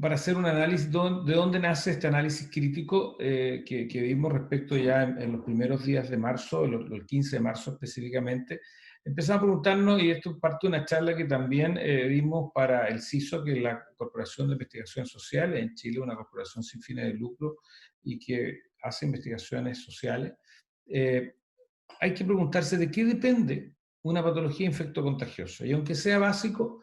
para hacer un análisis de dónde nace este análisis crítico que vimos respecto ya en los primeros días de marzo, el 15 de marzo específicamente. Empezamos a preguntarnos, y esto es parte de una charla que también vimos para el CISO, que es la Corporación de Investigación Social en Chile, una corporación sin fines de lucro y que hace investigaciones sociales. Hay que preguntarse de qué depende una patología infectocontagiosa. Y aunque sea básico,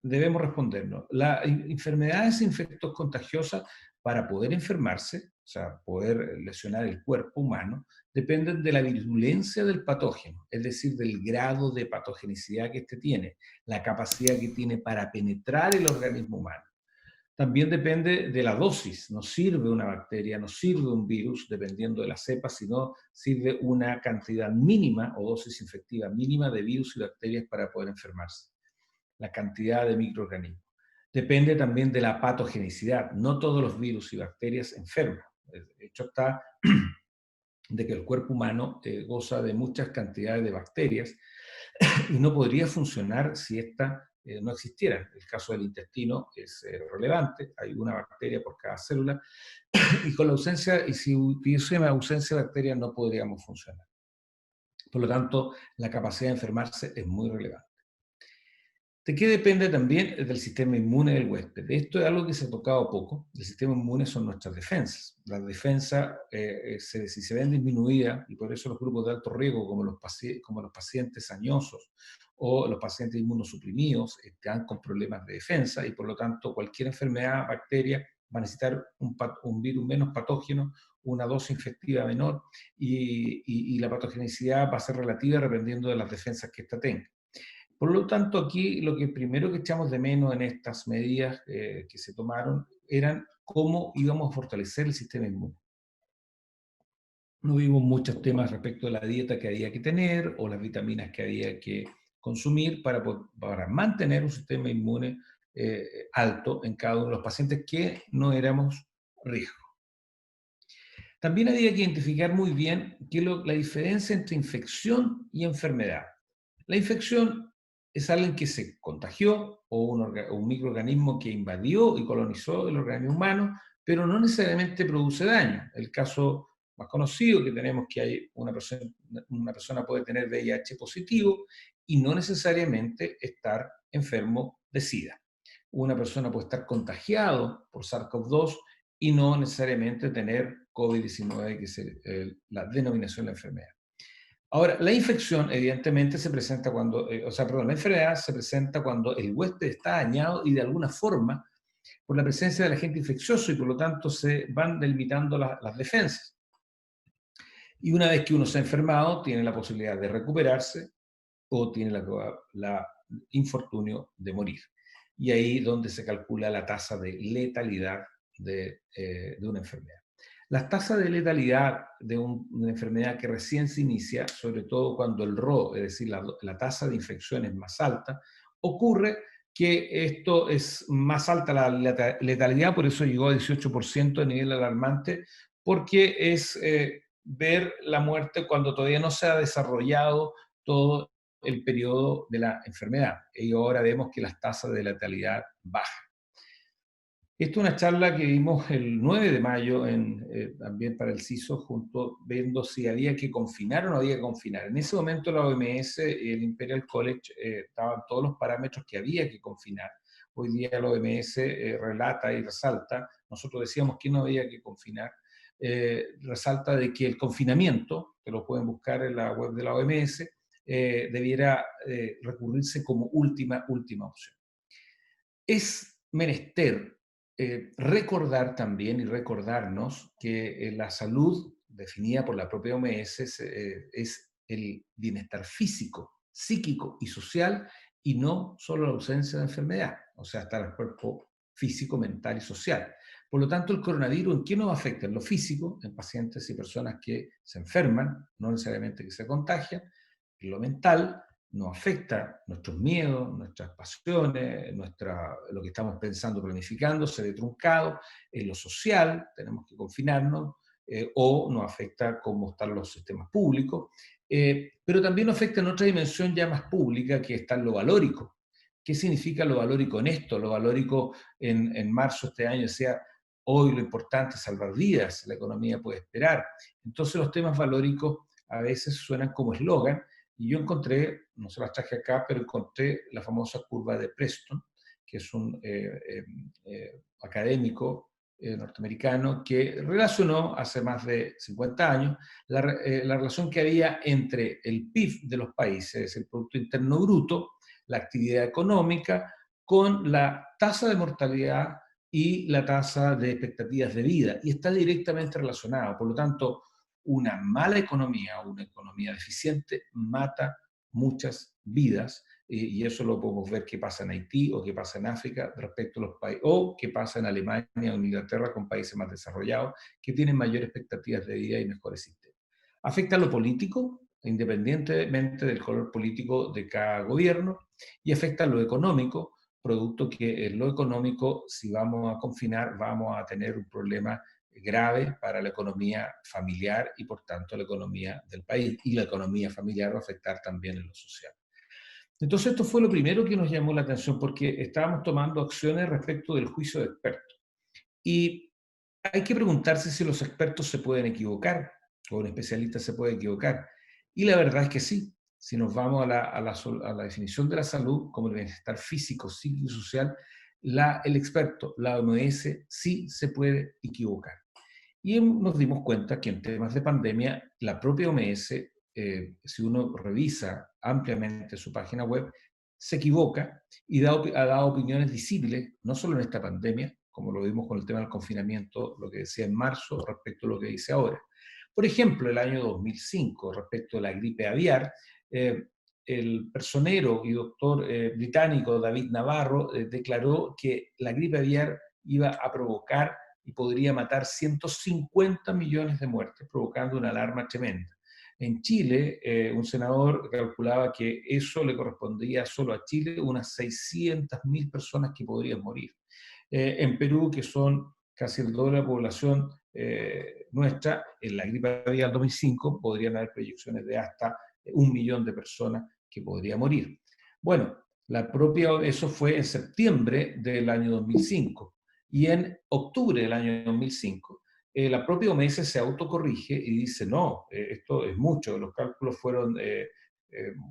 debemos respondernos. Las enfermedades infectocontagiosas, para poder enfermarse, o sea, poder lesionar el cuerpo humano, dependen de la virulencia del patógeno, es decir, del grado de patogenicidad que éste tiene, la capacidad que tiene para penetrar el organismo humano. También depende de la dosis. No sirve una bacteria, no sirve un virus, dependiendo de la cepa, sino sirve una cantidad mínima o dosis infectiva mínima de virus y bacterias para poder enfermarse. La cantidad de microorganismos. Depende también de la patogenicidad. No todos los virus y bacterias enferman. De hecho, está de que el cuerpo humano goza de muchas cantidades de bacterias y no podría funcionar si esta no existiera. El caso del intestino es relevante, hay una bacteria por cada célula, y con la ausencia, y si hubiese una ausencia de bacterias no podríamos funcionar. Por lo tanto, la capacidad de enfermarse es muy relevante. ¿De qué depende también? Del sistema inmune del huésped. Esto es algo que se ha tocado poco. El sistema inmune son nuestras defensas. Las defensas, si se ven disminuidas, y por eso los grupos de alto riesgo, como los pacientes añosos o los pacientes inmunosuprimidos, están con problemas de defensa, y por lo tanto cualquier enfermedad, bacteria, va a necesitar un virus menos patógeno, una dosis infectiva menor, y la patogenicidad va a ser relativa dependiendo de las defensas que ésta tenga. Por lo tanto, aquí lo que primero que echamos de menos en estas medidas que se tomaron eran cómo íbamos a fortalecer el sistema inmune. No vimos muchos temas respecto a la dieta que había que tener o las vitaminas que había que consumir para mantener un sistema inmune alto en cada uno de los pacientes que no éramos riesgo. También había que identificar muy bien la diferencia entre infección y enfermedad. La infección es alguien que se contagió o un microorganismo que invadió y colonizó el organismo humano, pero no necesariamente produce daño. El caso más conocido que tenemos que hay una persona puede tener VIH positivo y no necesariamente estar enfermo de SIDA. Una persona puede estar contagiado por SARS-CoV-2 y no necesariamente tener COVID-19, que es la denominación de la enfermedad. Ahora, la infección evidentemente se presenta cuando, la enfermedad se presenta cuando el huésped está dañado y de alguna forma por la presencia del agente infeccioso y por lo tanto se van delimitando las defensas. Y una vez que uno se ha enfermado, tiene la posibilidad de recuperarse o tiene la infortunio de morir. Y ahí donde se calcula la tasa de letalidad de una enfermedad. Las tasas de letalidad de una enfermedad que recién se inicia, sobre todo cuando el RO, es decir, la tasa de infección es más alta, ocurre que esto es más alta la letalidad, por eso llegó a 18% de nivel alarmante, porque es ver la muerte cuando todavía no se ha desarrollado todo el periodo de la enfermedad. Y ahora vemos que las tasas de letalidad bajan. Esta es una charla que vimos el 9 de mayo también para el CISO, viendo si había que confinar o no había que confinar. En ese momento la OMS y el Imperial College estaban todos los parámetros que había que confinar. Hoy día la OMS relata y resalta, nosotros decíamos que no había que confinar, resalta de que el confinamiento, que lo pueden buscar en la web de la OMS, debiera recurrirse como última opción. Es menester recordar también y recordarnos que la salud definida por la propia OMS es el bienestar físico, psíquico y social y no solo la ausencia de enfermedad, o sea, está el cuerpo físico, mental y social. Por lo tanto, el coronavirus, ¿en qué nos afecta? En lo físico, en pacientes y personas que se enferman, no necesariamente que se contagian, en lo mental, nos afecta nuestros miedos, nuestras pasiones, lo que estamos pensando, planificando, se ve truncado. En lo social, tenemos que confinarnos, o nos afecta cómo están los sistemas públicos, pero también nos afecta en otra dimensión ya más pública, que está en lo valórico, ¿Qué significa lo valórico en esto? Lo valórico en marzo de este año decía, hoy lo importante es salvar vidas, la economía puede esperar. Entonces los temas valóricos a veces suenan como eslogan, y yo encontré, no se las traje acá, pero encontré la famosa curva de Preston, que es un académico norteamericano que relacionó hace más de 50 años la relación que había entre el PIB de los países, el Producto Interno Bruto, la actividad económica, con la tasa de mortalidad y la tasa de expectativas de vida, y está directamente relacionado. Por lo tanto, una mala economía o una economía deficiente mata muchas vidas, y eso lo podemos ver que pasa en Haití o que pasa en África respecto a los países, o que pasa en Alemania o en Inglaterra con países más desarrollados que tienen mayores expectativas de vida y mejores sistemas. Afecta a lo político, independientemente del color político de cada gobierno, y afecta a lo económico, producto que en lo económico, si vamos a confinar, vamos a tener un problema grave para la economía familiar y por tanto la economía del país, y la economía familiar va a afectar también en lo social. Entonces esto fue lo primero que nos llamó la atención, porque estábamos tomando acciones respecto del juicio de expertos. Y hay que preguntarse si los expertos se pueden equivocar, o un especialista se puede equivocar. Y la verdad es que sí. Si nos vamos a la definición de la salud como el bienestar físico, psíquico y social, el experto, la OMS, sí se puede equivocar. Y nos dimos cuenta que en temas de pandemia, la propia OMS, si uno revisa ampliamente su página web, se equivoca y ha dado opiniones visibles, no solo en esta pandemia, como lo vimos con el tema del confinamiento, lo que decía en marzo respecto a lo que dice ahora. Por ejemplo, el año 2005, respecto a la gripe aviar, el personero y doctor británico David Navarro declaró que la gripe aviar iba a provocar y podría matar 150 millones de muertes, provocando una alarma tremenda. En Chile, un senador calculaba que eso le correspondía solo a Chile unas 600.000 personas que podrían morir. En Perú, que son casi el doble de la población nuestra, en la gripe aviar 2005 podrían haber proyecciones de hasta 1 millón de personas que podría morir. Bueno, eso fue en septiembre del año 2005. Y en octubre del año 2005, la propia OMS se autocorrige y dice, no, esto es mucho, los cálculos fueron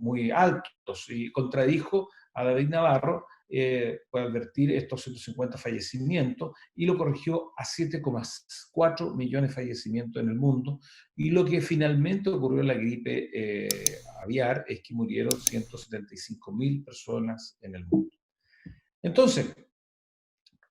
muy altos, y contradijo a David Navarro por advertir estos 150 fallecimientos, y lo corrigió a 7,4 millones de fallecimientos en el mundo, y lo que finalmente ocurrió en la gripe aviar es que murieron 175.000 personas en el mundo. Entonces,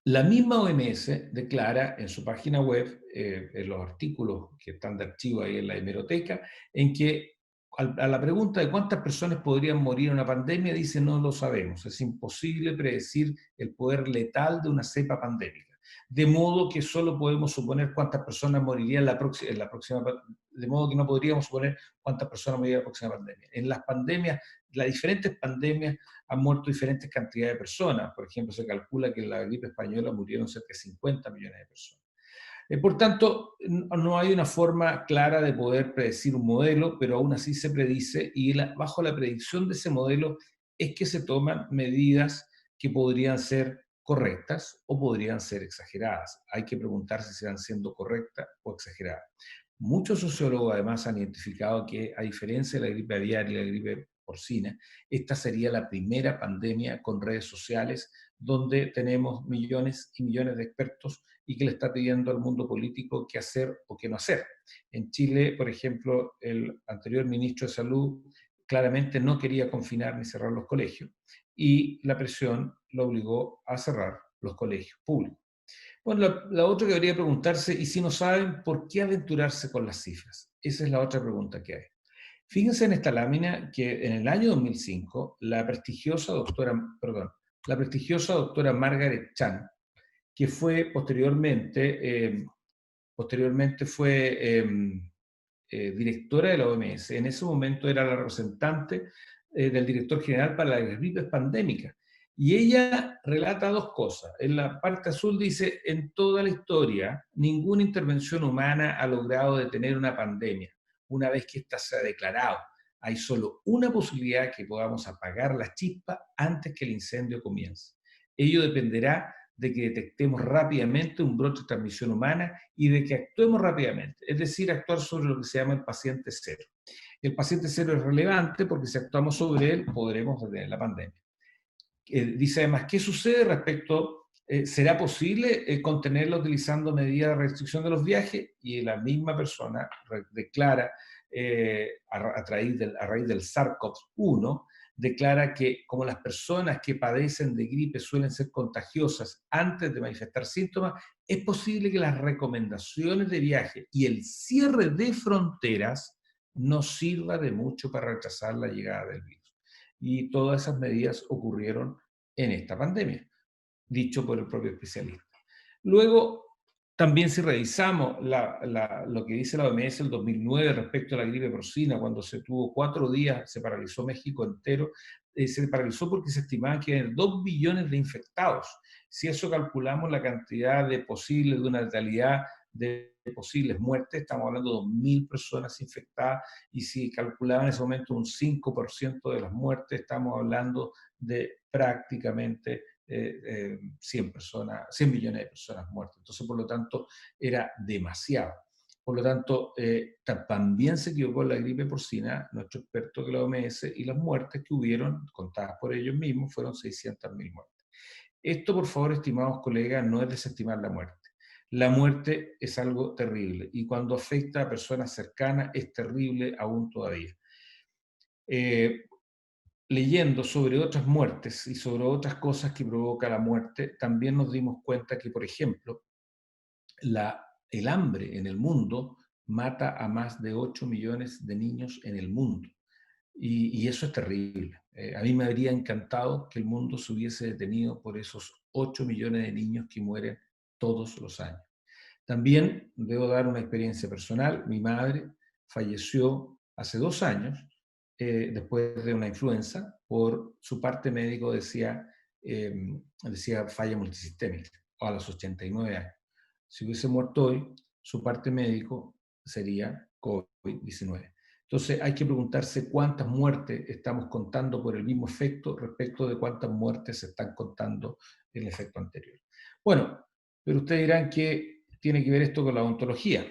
la misma OMS declara en su página web, en los artículos que están de archivo ahí en la hemeroteca, en que a la pregunta de cuántas personas podrían morir en una pandemia, dice no lo sabemos, es imposible predecir el poder letal de una cepa pandémica. De modo que solo podemos suponer cuántas personas morirían en la próxima, de modo que no podríamos suponer cuántas personas morirían en la próxima pandemia. En las pandemias, las diferentes pandemias han muerto diferentes cantidades de personas. Por ejemplo, se calcula que en la gripe española murieron cerca de 50 millones de personas. Por tanto, no hay una forma clara de poder predecir un modelo, pero aún así se predice, y bajo la predicción de ese modelo es que se toman medidas que podrían ser correctas o podrían ser exageradas. Hay que preguntarse si están siendo correctas o exageradas. Muchos sociólogos además han identificado que, a diferencia de la gripe aviar y la gripe porcina, esta sería la primera pandemia con redes sociales donde tenemos millones y millones de expertos y que le está pidiendo al mundo político qué hacer o qué no hacer. En Chile, por ejemplo, el anterior ministro de Salud claramente no quería confinar ni cerrar los colegios, y la presión lo obligó a cerrar los colegios públicos. Bueno, la otra que debería preguntarse, y si no saben, ¿por qué aventurarse con las cifras? Esa es la otra pregunta que hay. Fíjense en esta lámina que en el año 2005, la prestigiosa doctora Margaret Chan, que fue posteriormente fue directora de la OMS, en ese momento era la representante del director general para las gripes pandémicas. Y ella relata dos cosas. En la parte azul dice, en toda la historia, ninguna intervención humana ha logrado detener una pandemia, una vez que ésta se ha declarado. hay solo una posibilidad que podamos apagar la chispa antes que el incendio comience. Ello dependerá de que detectemos rápidamente un brote de transmisión humana y de que actuemos rápidamente, es decir, actuar sobre lo que se llama el paciente cero. El paciente cero es relevante porque si actuamos sobre él podremos detener la pandemia. Dice además, ¿qué sucede respecto, será posible contenerla utilizando medidas de restricción de los viajes? Y la misma persona declara, a raíz del SARS-CoV-1, declara que como las personas que padecen de gripe suelen ser contagiosas antes de manifestar síntomas, es posible que las recomendaciones de viaje y el cierre de fronteras no sirva de mucho para retrasar la llegada del virus. Y todas esas medidas ocurrieron en esta pandemia, dicho por el propio especialista. Luego, también si revisamos lo que dice la OMS el 2009 respecto a la gripe porcina, cuando se tuvo 4 días, se paralizó México entero, se paralizó porque se estimaban que eran 2 billones de infectados. Si eso calculamos la cantidad de posibles, de una letalidad de posibles muertes, estamos hablando de 2.000 personas infectadas, y si calculaban en ese momento un 5% de las muertes, estamos hablando de prácticamente 100 personas, 100 millones de personas muertas. Entonces, por lo tanto, era demasiado. Por lo tanto, también se equivocó la gripe porcina, nuestro experto de la OMS, y las muertes que hubieron, contadas por ellos mismos, fueron 600.000 muertes. Esto, por favor, estimados colegas, no es desestimar la muerte. La muerte es algo terrible y cuando afecta a personas cercanas es terrible aún todavía. Eh, Leyendo sobre otras muertes y sobre otras cosas que provoca la muerte, también nos dimos cuenta que, por ejemplo, el hambre en el mundo mata a más de 8 millones de niños en el mundo. Y eso es terrible. A mí me habría encantado que el mundo se hubiese detenido por esos 8 millones de niños que mueren todos los años. También debo dar una experiencia personal. Mi madre falleció hace 2 años después de una influenza. Por su parte médico decía falla multisistémica a los 89 años. Si hubiese muerto hoy, su parte médico sería COVID-19. Entonces hay que preguntarse cuántas muertes estamos contando por el mismo efecto respecto de cuántas muertes se están contando en el efecto anterior. Bueno, pero ustedes dirán que tiene que ver esto con la ontología,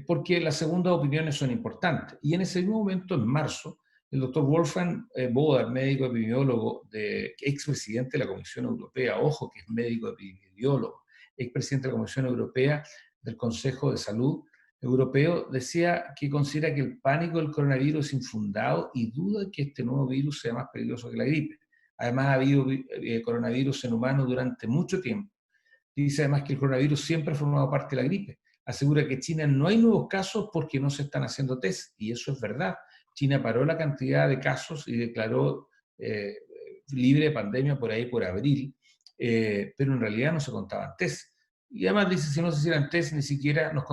porque las segundas opiniones son importantes. Y en ese mismo momento, en marzo, el doctor Wolfgang Boder, médico epidemiólogo, expresidente de la Comisión Europea, ojo que es médico epidemiólogo, expresidente de la Comisión Europea del Consejo de Salud Europeo, decía que considera que el pánico del coronavirus es infundado y duda que este nuevo virus sea más peligroso que la gripe. Además, ha habido coronavirus en humanos durante mucho tiempo. Dice además que el coronavirus siempre ha formado parte de la gripe. Asegura que en China no hay nuevos casos porque no se están haciendo test, y eso es verdad. China paró la cantidad de casos y declaró libre de pandemia por ahí por abril, pero en realidad no se contaban test. Y además dice, si no se hicieran test, ni siquiera nos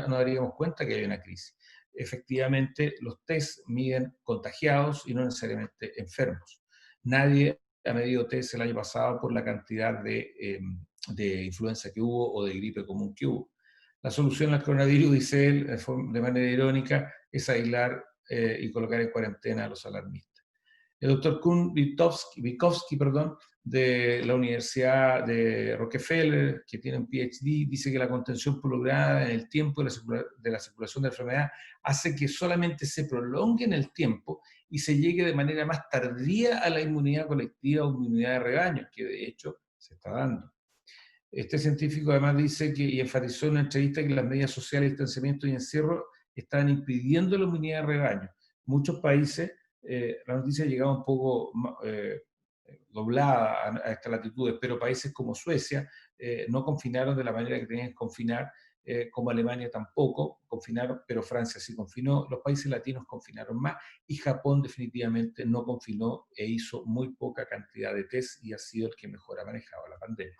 daríamos cuenta que hay una crisis. Efectivamente, los test miden contagiados y no necesariamente enfermos. Nadie ha medido test el año pasado por la cantidad de influenza que hubo o de gripe común que hubo. La solución al coronavirus, dice él, de manera irónica, es aislar y colocar en cuarentena a los alarmistas. El doctor Kuhn Wikowski, de la Universidad de Rockefeller, que tiene un PhD, dice que la contención prolongada en el tiempo de la circulación de la enfermedad hace que solamente se prolongue en el tiempo y se llegue de manera más tardía a la inmunidad colectiva o inmunidad de rebaño, que de hecho se está dando. Este científico además dice que, y enfatizó en una entrevista, que las medidas sociales, distanciamiento y encierro están impidiendo la inmunidad de rebaño. Muchos países, la noticia ha llegado un poco doblada a estas latitudes, pero países como Suecia no confinaron de la manera que tenían que confinar, como Alemania tampoco confinaron, pero Francia sí confinó, los países latinos confinaron más, y Japón definitivamente no confinó e hizo muy poca cantidad de test y ha sido el que mejor ha manejado la pandemia.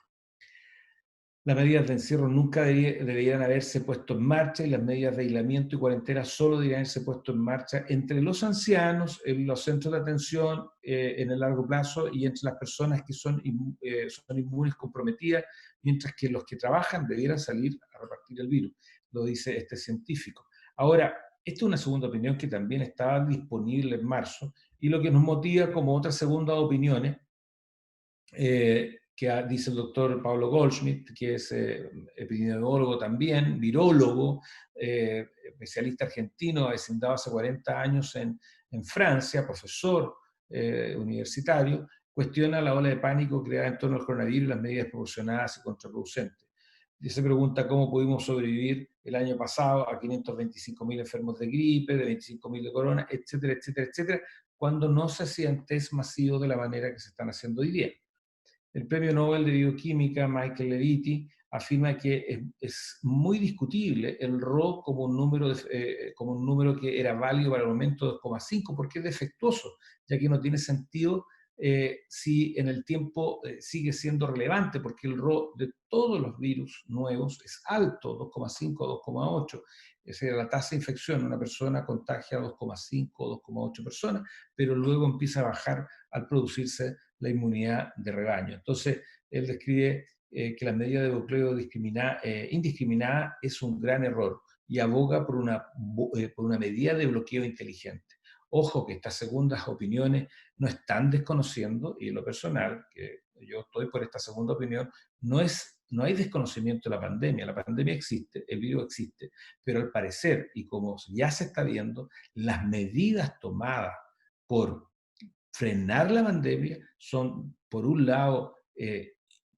Las medidas de encierro nunca deberían haberse puesto en marcha, y las medidas de aislamiento y cuarentena solo deberían haberse puesto en marcha entre los ancianos, en los centros de atención en el largo plazo, y entre las personas que son inmunes, comprometidas, mientras que los que trabajan debieran salir a repartir el virus, lo dice este científico. Ahora, Esta es una segunda opinión que también estaba disponible en marzo y lo que nos motiva como otras segundas opiniones dice el doctor Pablo Goldschmidt, que es epidemiólogo también, virólogo, especialista argentino, avecindado hace 40 años en Francia, profesor universitario, cuestiona la ola de pánico creada en torno al coronavirus y las medidas proporcionadas y contraproducentes. Y se pregunta cómo pudimos sobrevivir el año pasado a 525.000 enfermos de gripe, de 25.000 de corona, etcétera, etcétera, etcétera, cuando no se hacían test masivos de la manera que se están haciendo hoy día. El premio Nobel de Bioquímica, Michael Leviti, afirma que es muy discutible el RO como un número que era válido para el momento 2,5 porque es defectuoso, ya que no tiene sentido si en el tiempo sigue siendo relevante, porque el RO de todos los virus nuevos es alto, 2,5, 2,8. Esa es la tasa de infección. Una persona contagia a 2,5, 2,8 personas, pero luego empieza a bajar al producirse la inmunidad de rebaño. Entonces, él describe que la medida de bloqueo indiscriminada es un gran error y aboga por una medida de bloqueo inteligente. Ojo que estas segundas opiniones no están desconociendo, y en lo personal, que yo estoy por esta segunda opinión, no hay desconocimiento de la pandemia existe, el virus existe, pero al parecer, y como ya se está viendo, las medidas tomadas por frenar la pandemia son, por un lado,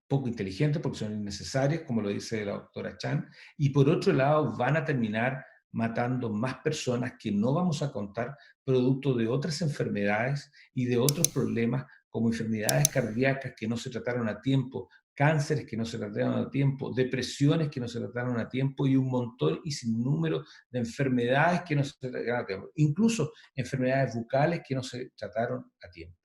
poco inteligentes porque son innecesarias, como lo dice la doctora Chan, y por otro lado van a terminar matando más personas que no vamos a contar, producto de otras enfermedades y de otros problemas como enfermedades cardíacas que no se trataron a tiempo, cánceres que no se trataron a tiempo, depresiones que no se trataron a tiempo y un montón y sin número de enfermedades que no se trataron a tiempo, incluso enfermedades bucales que no se trataron a tiempo.